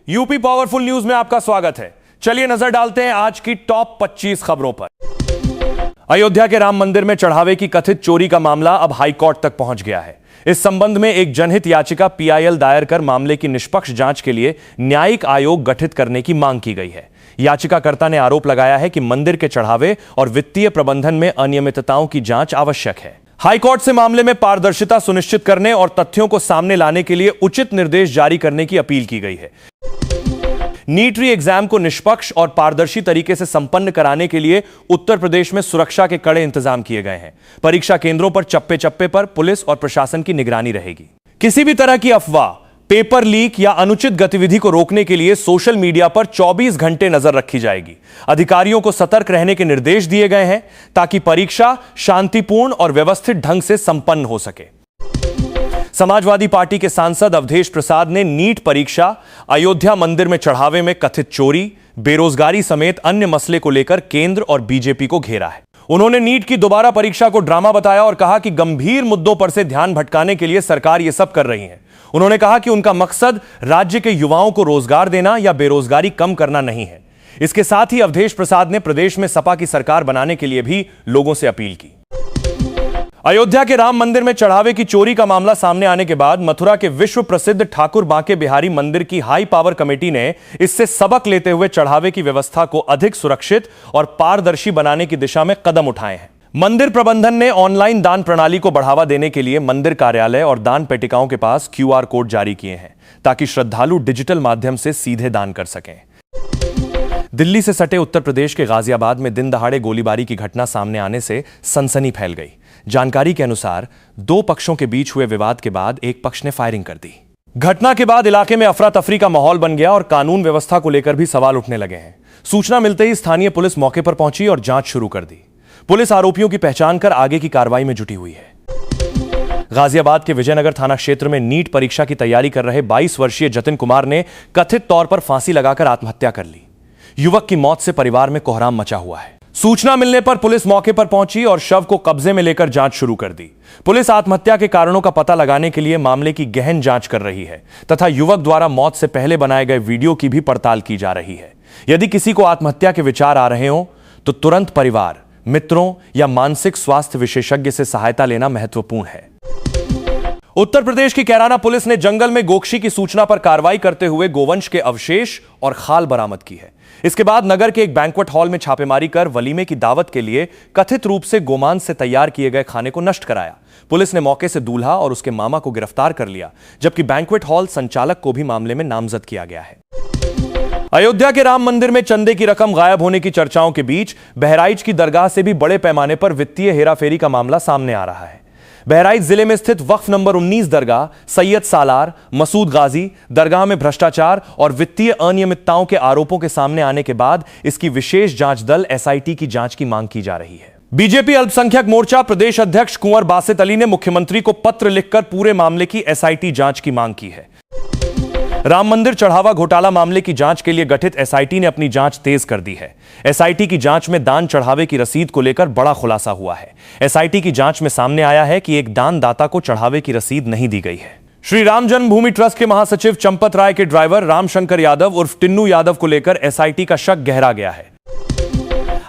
UP powerful news में आपका स्वागत है। चलिए नजर डालते हैं आज की टॉप 25 खबरों पर। अयोध्या के राम मंदिर में चढ़ावे की कथित चोरी का मामला अब हाईकोर्ट तक पहुंच गया है। इस संबंध में एक जनहित याचिका पीआईएल दायर कर मामले की निष्पक्ष जांच के लिए न्यायिक आयोग गठित करने की मांग की गई है। याचिकाकर्ता ने आरोप लगाया है कि मंदिर के चढ़ावे और वित्तीय प्रबंधन में अनियमितताओं की जांच आवश्यक है। हाईकोर्ट से मामले में पारदर्शिता सुनिश्चित करने और तथ्यों को सामने लाने के लिए उचित निर्देश जारी करने की अपील की गई है। नीट री एग्जाम को निष्पक्ष और पारदर्शी तरीके से संपन्न कराने के लिए उत्तर प्रदेश में सुरक्षा के कड़े इंतजाम किए गए हैं। परीक्षा केंद्रों पर चप्पे चप्पे पर पुलिस और प्रशासन की निगरानी रहेगी। किसी भी तरह की अफवाह, पेपर लीक या अनुचित गतिविधि को रोकने के लिए सोशल मीडिया पर 24 घंटे नजर रखी जाएगी। अधिकारियों को सतर्क रहने के निर्देश दिए गए हैं ताकि परीक्षा शांतिपूर्ण और व्यवस्थित ढंग से संपन्न हो सके। समाजवादी पार्टी के सांसद अवधेश प्रसाद ने नीट परीक्षा, अयोध्या मंदिर में चढ़ावे में कथित चोरी, बेरोजगारी समेत अन्य मसले को लेकर केंद्र और बीजेपी को घेरा है। उन्होंने नीट की दोबारा परीक्षा को ड्रामा बताया और कहा कि गंभीर मुद्दों पर से ध्यान भटकाने के लिए सरकार यह सब कर रही है। उन्होंने कहा कि उनका मकसद राज्य के युवाओं को रोजगार देना या बेरोजगारी कम करना नहीं है। इसके साथ ही अवधेश प्रसाद ने प्रदेश में सपा की सरकार बनाने के लिए भी लोगों से अपील की। अयोध्या के राम मंदिर में चढ़ावे की चोरी का मामला सामने आने के बाद मथुरा के विश्व प्रसिद्ध ठाकुर बांके बिहारी मंदिर की हाई पावर कमेटी ने इससे सबक लेते हुए चढ़ावे की व्यवस्था को अधिक सुरक्षित और पारदर्शी बनाने की दिशा में कदम उठाए हैं। मंदिर प्रबंधन ने ऑनलाइन दान प्रणाली को बढ़ावा देने के लिए मंदिर कार्यालय और दान पेटिकाओं के पास क्यूआर कोड जारी किए हैं ताकि श्रद्धालु डिजिटल माध्यम से सीधे दान कर सकें। दिल्ली से सटे उत्तर प्रदेश के गाजियाबाद में दिन दहाड़े गोलीबारी की घटना सामने आने से सनसनी फैल गई। जानकारी के अनुसार दो पक्षों के बीच हुए विवाद के बाद एक पक्ष ने फायरिंग कर दी। घटना के बाद इलाके में अफरा तफरी का माहौल बन गया और कानून व्यवस्था को लेकर भी सवाल उठने लगे हैं। सूचना मिलते ही स्थानीय पुलिस मौके पर पहुंची और जांच शुरू कर दी। पुलिस आरोपियों की पहचान कर आगे की कार्रवाई में जुटी हुई है। गाजियाबाद के विजयनगर थाना क्षेत्र में नीट परीक्षा की तैयारी कर रहे 22 वर्षीय जतिन कुमार ने कथित तौर पर फांसी लगाकर आत्महत्या कर ली। युवक की मौत से परिवार में कोहराम मचा हुआ है। सूचना मिलने पर पुलिस मौके पर पहुंची और शव को कब्जे में लेकर जांच शुरू कर दी। पुलिस आत्महत्या के कारणों का पता लगाने के लिए मामले की गहन जांच कर रही है तथा युवक द्वारा मौत से पहले बनाए गए वीडियो की भी पड़ताल की जा रही है। यदि किसी को आत्महत्या के विचार आ रहे हो तो तुरंत परिवार, मित्रों या मानसिक स्वास्थ्य विशेषज्ञ से सहायता लेना महत्वपूर्ण है। उत्तर प्रदेश की कैराना पुलिस ने जंगल में गोक्षी की सूचना पर कार्रवाई करते हुए गोवंश के अवशेष और खाल बरामद की है। इसके बाद नगर के एक बैंक्वेट हॉल में छापेमारी कर वलीमे की दावत के लिए कथित रूप से गोमांस से तैयार किए गए खाने को नष्ट कराया। पुलिस ने मौके से दूल्हा और उसके मामा को गिरफ्तार कर लिया, जबकि बैंक्वेट हॉल संचालक को भी मामले में नामजद किया गया है। अयोध्या के राम मंदिर में चंदे की रकम गायब होने की चर्चाओं के बीच बहराइच की दरगाह से भी बड़े पैमाने पर वित्तीय हेराफेरी का मामला सामने आ रहा है। बहराइच जिले में स्थित वक्फ नंबर 19 दरगाह सैयद सालार मसूद गाजी दरगाह में भ्रष्टाचार और वित्तीय अनियमितताओं के आरोपों के सामने आने के बाद इसकी विशेष जांच दल एसआईटी की जांच की मांग की जा रही है। बीजेपी अल्पसंख्यक मोर्चा प्रदेश अध्यक्ष कुंवर बासित अली ने मुख्यमंत्री को पत्र लिखकर पूरे मामले की एसआईटी जांच की मांग की है। राम मंदिर चढ़ावा घोटाला मामले की जांच के लिए गठित एसआईटी ने अपनी जांच तेज कर दी है। एसआईटी की जांच में दान चढ़ावे की रसीद को लेकर बड़ा खुलासा हुआ है। एसआईटी की जांच में सामने आया है कि एक दानदाता को चढ़ावे की रसीद नहीं दी गई है। श्री राम जन्मभूमि ट्रस्ट के महासचिव चंपत राय के ड्राइवर रामशंकर यादव उर्फ टिन्नू यादव को लेकर एसआईटी का शक गहरा गया है।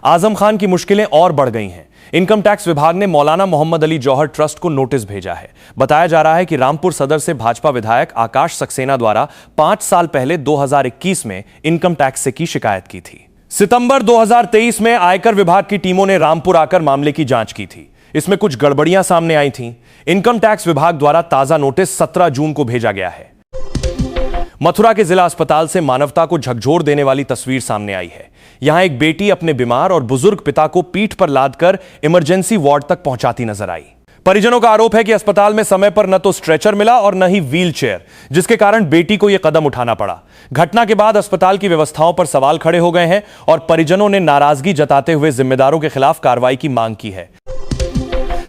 आजम खान की मुश्किलें और बढ़ गई हैं। इनकम टैक्स विभाग ने मौलाना मोहम्मद अली जौहर ट्रस्ट को नोटिस भेजा है। बताया जा रहा है कि रामपुर सदर से भाजपा विधायक आकाश सक्सेना द्वारा 5 साल पहले 2021 में इनकम टैक्स से की शिकायत की थी। सितंबर 2023 में आयकर विभाग की टीमों ने रामपुर आकर मामले की जांच की थी। इसमें कुछ गड़बड़ियां सामने आई थीं। इनकम टैक्स विभाग द्वारा ताजा नोटिस 17 जून को भेजा गया है। मथुरा के जिला अस्पताल से मानवता को झकझोर देने वाली तस्वीर सामने आई है। यहां एक बेटी अपने बीमार और बुजुर्ग पिता को पीठ पर लादकर इमरजेंसी वार्ड तक पहुंचाती नजर आई। परिजनों का आरोप है कि अस्पताल में समय पर न तो स्ट्रेचर मिला और न ही व्हील चेयर, जिसके कारण बेटी को यह कदम उठाना पड़ा। घटना के बाद अस्पताल की व्यवस्थाओं पर सवाल खड़े हो गए हैं और परिजनों ने नाराजगी जताते हुए जिम्मेदारों के खिलाफ कार्रवाई की मांग की है।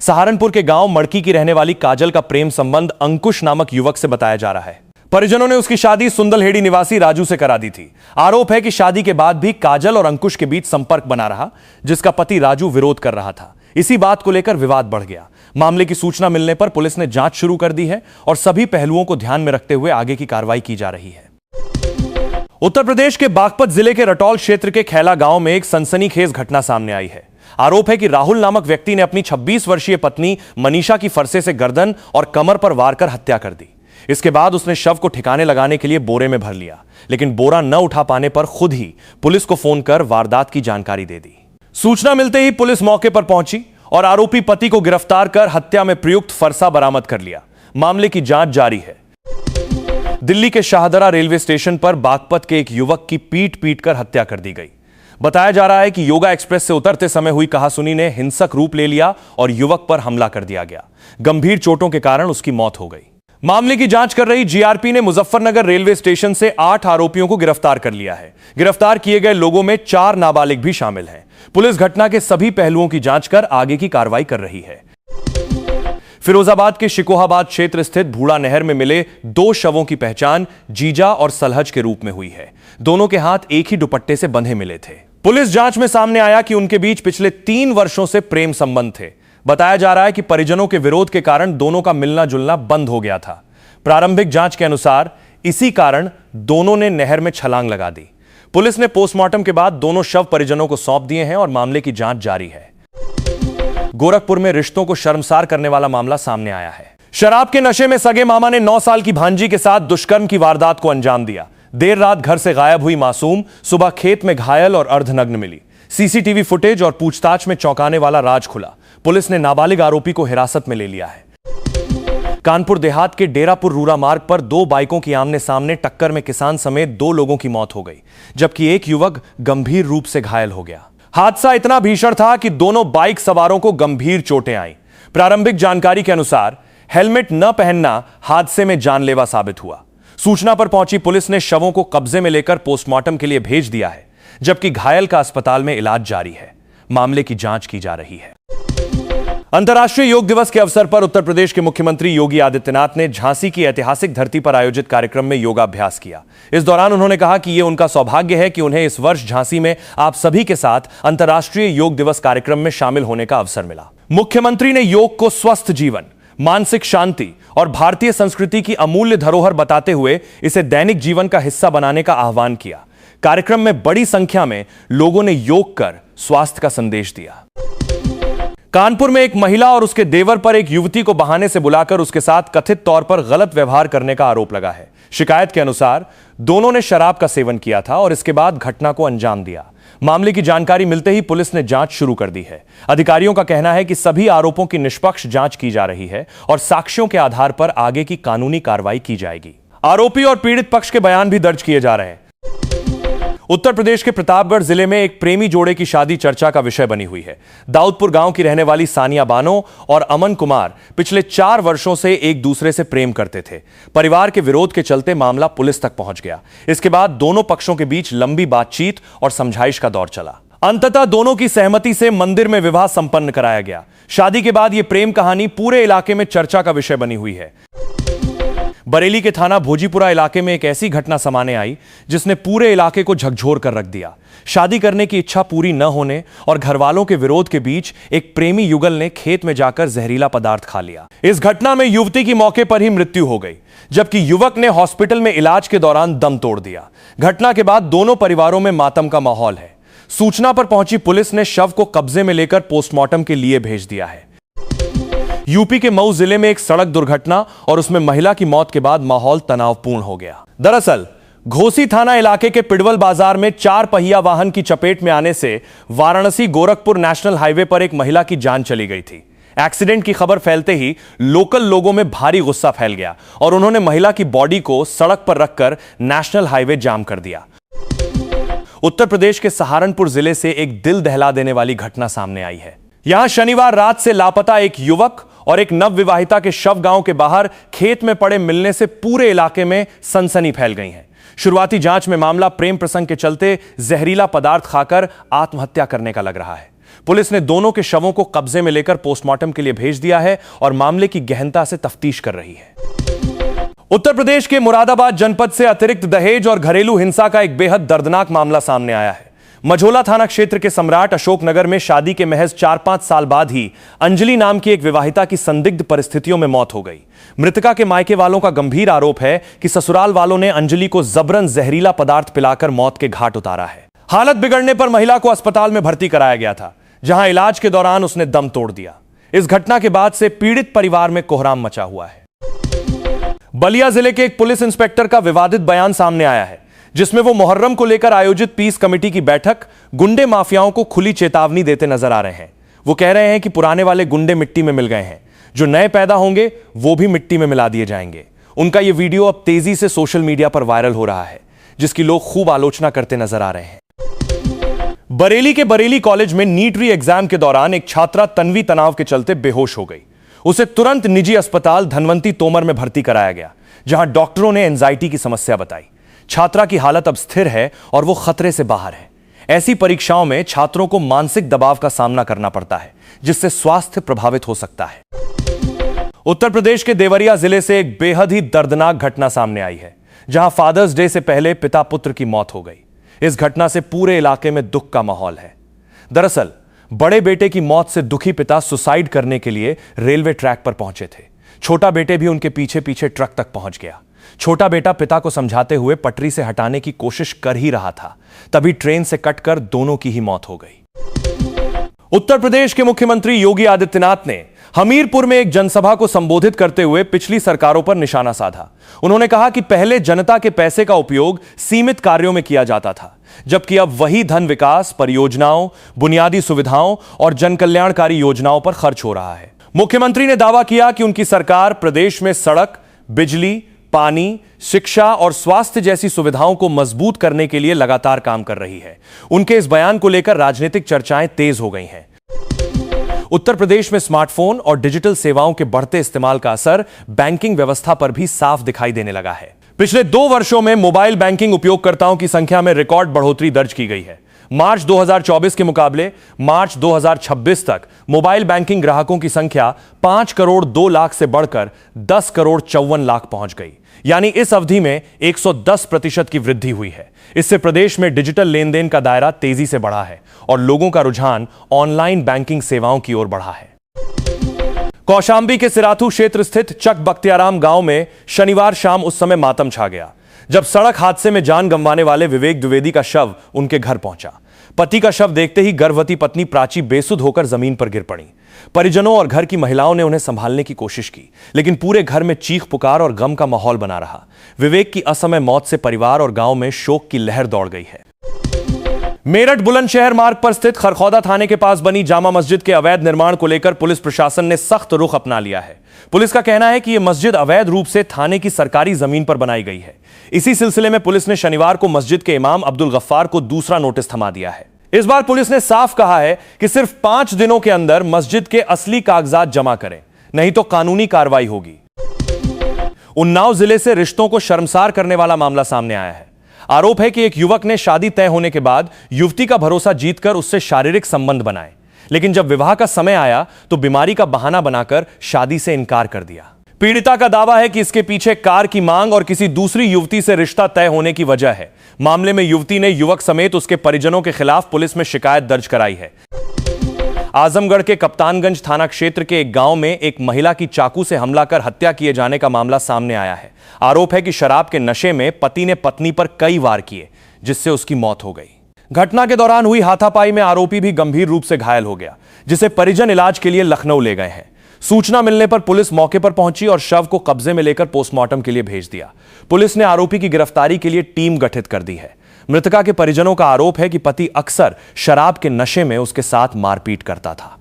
सहारनपुर के गांव मड़की की रहने वाली काजल का प्रेम संबंध अंकुश नामक युवक से बताया जा रहा है। परिजनों ने उसकी शादी सुंदलहेड़ी निवासी राजू से करा दी थी। आरोप है कि शादी के बाद भी काजल और अंकुश के बीच संपर्क बना रहा, जिसका पति राजू विरोध कर रहा था। इसी बात को लेकर विवाद बढ़ गया। मामले की सूचना मिलने पर पुलिस ने जांच शुरू कर दी है और सभी पहलुओं को ध्यान में रखते हुए आगे की कार्रवाई की जा रही है। उत्तर प्रदेश के बागपत जिले के रटौल क्षेत्र के खैला गांव में एक सनसनीखेज घटना सामने आई है। आरोप है कि राहुल नामक व्यक्ति ने अपनी 26 वर्षीय पत्नी मनीषा की फरसे से गर्दन और कमर पर वार कर हत्या कर दी। इसके बाद उसने शव को ठिकाने लगाने के लिए बोरे में भर लिया, लेकिन बोरा न उठा पाने पर खुद ही पुलिस को फोन कर वारदात की जानकारी दे दी। सूचना मिलते ही पुलिस मौके पर पहुंची और आरोपी पति को गिरफ्तार कर हत्या में प्रयुक्त फरसा बरामद कर लिया। मामले की जांच जारी है। दिल्ली के शाहदरा रेलवे स्टेशन पर बागपत के एक युवक की पीट कर हत्या कर दी गई। बताया जा रहा है कि योगा एक्सप्रेस से उतरते समय हुई कहासुनी ने हिंसक रूप ले लिया और युवक पर हमला कर दिया गया। गंभीर चोटों के कारण उसकी मौत हो गई। मामले की जांच कर रही जीआरपी ने मुजफ्फरनगर रेलवे स्टेशन से 8 आरोपियों को गिरफ्तार कर लिया है। गिरफ्तार किए गए लोगों में 4 नाबालिग भी शामिल हैं। पुलिस घटना के सभी पहलुओं की जांच कर आगे की कार्रवाई कर रही है। फिरोजाबाद के शिकोहाबाद क्षेत्र स्थित भूड़ा नहर में मिले 2 शवों की पहचान जीजा और सलहज के रूप में हुई है। दोनों के हाथ एक ही दुपट्टे से बंधे मिले थे। पुलिस जांच में सामने आया कि उनके बीच पिछले 3 वर्षों से प्रेम संबंध थे। बताया जा रहा है कि परिजनों के विरोध के कारण दोनों का मिलना जुलना बंद हो गया था। प्रारंभिक जांच के अनुसार इसी कारण दोनों ने नहर में छलांग लगा दी। पुलिस ने पोस्टमार्टम के बाद दोनों शव परिजनों को सौंप दिए हैं और मामले की जांच जारी है। गोरखपुर में रिश्तों को शर्मसार करने वाला मामला सामने आया है। शराब के नशे में सगे मामा ने 9 साल की भांजी के साथ दुष्कर्म की वारदात को अंजाम दिया। देर रात घर से गायब हुई मासूम सुबह खेत में घायल और अर्धनग्न मिली। सीसीटीवी फुटेज और पूछताछ में चौंकाने वाला राज खुला। पुलिस ने नाबालिग आरोपी को हिरासत में ले लिया है। कानपुर देहात के डेरापुर रूरा मार्ग पर 2 बाइकों की आमने सामने टक्कर में किसान समेत 2 लोगों की मौत हो गई, जबकि एक युवक गंभीर रूप से घायल हो गया। हादसा इतना भीषण था कि दोनों बाइक सवारों को गंभीर चोटें आईं। प्रारंभिक जानकारी के अनुसार हेलमेट न पहनना हादसे में जानलेवा साबित हुआ। सूचना पर पहुंची पुलिस ने शवों को कब्जे में लेकर पोस्टमार्टम के लिए भेज दिया है, जबकि घायल का अस्पताल में इलाज जारी है। मामले की जांच की जा रही है। अंतर्राष्ट्रीय योग दिवस के अवसर पर उत्तर प्रदेश के मुख्यमंत्री योगी आदित्यनाथ ने झांसी की ऐतिहासिक धरती पर आयोजित कार्यक्रम में योगाभ्यास किया। इस दौरान उन्होंने कहा कि यह उनका सौभाग्य है कि उन्हें इस वर्ष झांसी में आप सभी के साथ अंतर्राष्ट्रीय योग दिवस कार्यक्रम में शामिल होने का अवसर मिला। मुख्यमंत्री ने योग को स्वस्थ जीवन, मानसिक शांति और भारतीय संस्कृति की अमूल्य धरोहर बताते हुए इसे दैनिक जीवन का हिस्सा बनाने का आह्वान किया। कार्यक्रम में बड़ी संख्या में लोगों ने योग कर स्वास्थ्य का संदेश दिया। कानपुर में एक महिला और उसके देवर पर एक युवती को बहाने से बुलाकर उसके साथ कथित तौर पर गलत व्यवहार करने का आरोप लगा है। शिकायत के अनुसार दोनों ने शराब का सेवन किया था और इसके बाद घटना को अंजाम दिया। मामले की जानकारी मिलते ही पुलिस ने जांच शुरू कर दी है। अधिकारियों का कहना है कि सभी आरोपों की निष्पक्ष जांच की जा रही है और साक्ष्यों के आधार पर आगे की कानूनी कार्रवाई की जाएगी। आरोपी और पीड़ित पक्ष के बयान भी दर्ज किए जा रहे हैं। उत्तर प्रदेश के प्रतापगढ़ जिले में एक प्रेमी जोड़े की शादी चर्चा का विषय बनी हुई है। दाऊदपुर गांव की रहने वाली सानिया बानो और अमन कुमार पिछले 4 वर्षों से एक दूसरे से प्रेम करते थे। परिवार के विरोध के चलते मामला पुलिस तक पहुंच गया। इसके बाद दोनों पक्षों के बीच लंबी बातचीत और समझाइश का दौर चला। अंततः दोनों की सहमति से मंदिर में विवाह संपन्न कराया गया। शादी के बाद यह प्रेम कहानी पूरे इलाके में चर्चा का विषय बनी हुई है। बरेली के थाना भोजीपुरा इलाके में एक ऐसी घटना सामने आई जिसने पूरे इलाके को झकझोर कर रख दिया। शादी करने की इच्छा पूरी न होने और घरवालों के विरोध के बीच एक प्रेमी युगल ने खेत में जाकर जहरीला पदार्थ खा लिया। इस घटना में युवती की मौके पर ही मृत्यु हो गई, जबकि युवक ने हॉस्पिटल में इलाज के दौरान दम तोड़ दिया। घटना के बाद दोनों परिवारों में मातम का माहौल है। सूचना पर पहुंची पुलिस ने शव को कब्जे में लेकर पोस्टमार्टम के लिए भेज दिया है। यूपी के मऊ जिले में एक सड़क दुर्घटना और उसमें महिला की मौत के बाद माहौल तनावपूर्ण हो गया। दरअसल घोसी थाना इलाके के पिडवल बाजार में 4 पहिया वाहन की चपेट में आने से वाराणसी गोरखपुर नेशनल हाईवे पर एक महिला की जान चली गई थी। एक्सीडेंट की खबर फैलते ही लोकल लोगों में भारी गुस्सा फैल गया और उन्होंने महिला की बॉडी को सड़क पर रखकर नेशनल हाईवे जाम कर दिया। उत्तर प्रदेश के सहारनपुर जिले से एक दिल दहला देने वाली घटना सामने आई है। यहां शनिवार रात से लापता एक युवक और एक नवविवाहिता के शव गांव के बाहर खेत में पड़े मिलने से पूरे इलाके में सनसनी फैल गई है। शुरुआती जांच में मामला प्रेम प्रसंग के चलते जहरीला पदार्थ खाकर आत्महत्या करने का लग रहा है। पुलिस ने दोनों के शवों को कब्जे में लेकर पोस्टमार्टम के लिए भेज दिया है और मामले की गहनता से तफ्तीश कर रही है। उत्तर प्रदेश के मुरादाबाद जनपद से अतिरिक्त दहेज और घरेलू हिंसा का एक बेहद दर्दनाक मामला सामने आया है। मझोला थाना क्षेत्र के सम्राट अशोकनगर में शादी के महज 4-5 साल बाद ही अंजलि नाम की एक विवाहिता की संदिग्ध परिस्थितियों में मौत हो गई। मृतका के मायके वालों का गंभीर आरोप है कि ससुराल वालों ने अंजलि को जबरन जहरीला पदार्थ पिलाकर मौत के घाट उतारा है। हालत बिगड़ने पर महिला को अस्पताल में भर्ती कराया गया था, जहां इलाज के दौरान उसने दम तोड़ दिया। इस घटना के बाद से पीड़ित परिवार में कोहराम मचा हुआ है। बलिया जिले के एक पुलिस इंस्पेक्टर का विवादित बयान सामने आया है, जिसमें वो मुहर्रम को लेकर आयोजित पीस कमेटी की बैठक गुंडे माफियाओं को खुली चेतावनी देते नजर आ रहे हैं। वो कह रहे हैं कि पुराने वाले गुंडे मिट्टी में मिल गए हैं, जो नए पैदा होंगे वो भी मिट्टी में मिला दिए जाएंगे। उनका ये वीडियो अब तेजी से सोशल मीडिया पर वायरल हो रहा है, जिसकी लोग खूब आलोचना करते नजर आ रहे हैं। बरेली के बरेली कॉलेज में नीट री एग्जाम के दौरान एक छात्रा तन्वी तनाव के चलते बेहोश हो गई। उसे तुरंत निजी अस्पताल धनवंती तोमर में भर्ती कराया गया, जहां डॉक्टरों ने एंजाइटी की समस्या बताई। छात्रा की हालत अब स्थिर है और वो खतरे से बाहर है। ऐसी परीक्षाओं में छात्रों को मानसिक दबाव का सामना करना पड़ता है, जिससे स्वास्थ्य प्रभावित हो सकता है। उत्तर प्रदेश के देवरिया जिले से एक बेहद ही दर्दनाक घटना सामने आई है, जहां फादर्स डे से पहले पिता पुत्र की मौत हो गई। इस घटना से पूरे इलाके में दुख का माहौल है। दरअसल बड़े बेटे की मौत से दुखी पिता सुसाइड करने के लिए रेलवे ट्रैक पर पहुंचे थे। छोटा बेटे भी उनके पीछे पीछे ट्रक तक पहुंच गया। छोटा बेटा पिता को समझाते हुए पटरी से हटाने की कोशिश कर ही रहा था, तभी ट्रेन से कटकर दोनों की ही मौत हो गई। उत्तर प्रदेश के मुख्यमंत्री योगी आदित्यनाथ ने हमीरपुर में एक जनसभा को संबोधित करते हुए पिछली सरकारों पर निशाना साधा। उन्होंने कहा कि पहले जनता के पैसे का उपयोग सीमित कार्यों में किया जाता था, जबकि अब वही धन विकास, परियोजनाओं, बुनियादी सुविधाओं और जनकल्याणकारी योजनाओं पर खर्च हो रहा है। मुख्यमंत्री ने दावा किया कि उनकी सरकार प्रदेश में सड़क, बिजली, पानी, शिक्षा और स्वास्थ्य जैसी सुविधाओं को मजबूत करने के लिए लगातार काम कर रही है। उनके इस बयान को लेकर राजनीतिक चर्चाएं तेज हो गई हैं। उत्तर प्रदेश में स्मार्टफोन और डिजिटल सेवाओं के बढ़ते इस्तेमाल का असर बैंकिंग व्यवस्था पर भी साफ दिखाई देने लगा है। पिछले 2 वर्षों में मोबाइल बैंकिंग उपयोगकर्ताओं की संख्या में रिकॉर्ड बढ़ोतरी दर्ज की गई है। मार्च 2024 के मुकाबले मार्च 2026 तक मोबाइल बैंकिंग ग्राहकों की संख्या 5 करोड़ 2 लाख से बढ़कर 10 करोड़ 54 लाख पहुंच गई। यानी इस अवधि में 110% की वृद्धि हुई है। इससे प्रदेश में डिजिटल लेन देन का दायरा तेजी से बढ़ा है और लोगों का रुझान ऑनलाइन बैंकिंग सेवाओं की ओर बढ़ा है। कौशांबी के सिराथू क्षेत्र स्थित चक बख्तियाराम गांव में शनिवार शाम उस समय मातम छा गया, जब सड़क हादसे में जान गंवाने वाले विवेक द्विवेदी का शव उनके घर पहुंचा। पति का शव देखते ही गर्भवती पत्नी प्राची बेसुध होकर जमीन पर गिर पड़ी। परिजनों और घर की महिलाओं ने उन्हें संभालने की कोशिश की, लेकिन पूरे घर में चीख पुकार और गम का माहौल बना रहा। विवेक की असमय मौत से परिवार और गांव में शोक की लहर दौड़ गई है। मेरठ बुलंदशहर मार्ग पर स्थित खरखौदा थाने के पास बनी जामा मस्जिद के अवैध निर्माण को लेकर पुलिस प्रशासन ने सख्त रुख अपना लिया है। पुलिस का कहना है कि यह मस्जिद अवैध रूप से थाने की सरकारी जमीन पर बनाई गई है। इसी सिलसिले में पुलिस ने शनिवार को मस्जिद के इमाम अब्दुल गफ्फार को दूसरा नोटिस थमा दिया है। इस बार पुलिस ने साफ कहा है कि सिर्फ 5 दिनों के अंदर मस्जिद के असली कागजात जमा करें, नहीं तो कानूनी कार्रवाई होगी। उन्नाव जिले से रिश्तों को शर्मसार करने वाला मामला सामने आया है। आरोप है कि एक युवक ने शादी तय होने के बाद युवती का भरोसा जीतकर उससे शारीरिक संबंध बनाए, लेकिन जब विवाह का समय आया तो बीमारी का बहाना बनाकर शादी से इनकार कर दिया। पीड़िता का दावा है कि इसके पीछे कार की मांग और किसी दूसरी युवती से रिश्ता तय होने की वजह है। मामले में युवती ने युवक समेत उसके परिजनों के खिलाफ पुलिस में शिकायत दर्ज कराई है। आजमगढ़ के कप्तानगंज थाना क्षेत्र के एक गांव में एक महिला की चाकू से हमला कर हत्या किए जाने का मामला सामने आया है। आरोप है कि शराब के नशे में पति ने पत्नी पर कई वार किए, जिससे उसकी मौत हो गई। घटना के दौरान हुई हाथापाई में आरोपी भी गंभीर रूप से घायल हो गया, जिसे परिजन इलाज के लिए लखनऊ ले गए हैं। सूचना मिलने पर पुलिस मौके पर पहुंची और शव को कब्जे में लेकर पोस्टमार्टम के लिए भेज दिया। पुलिस ने आरोपी की गिरफ्तारी के लिए टीम गठित कर दी है। मृतका के परिजनों का आरोप है कि पति अक्सर शराब के नशे में उसके साथ मारपीट करता था।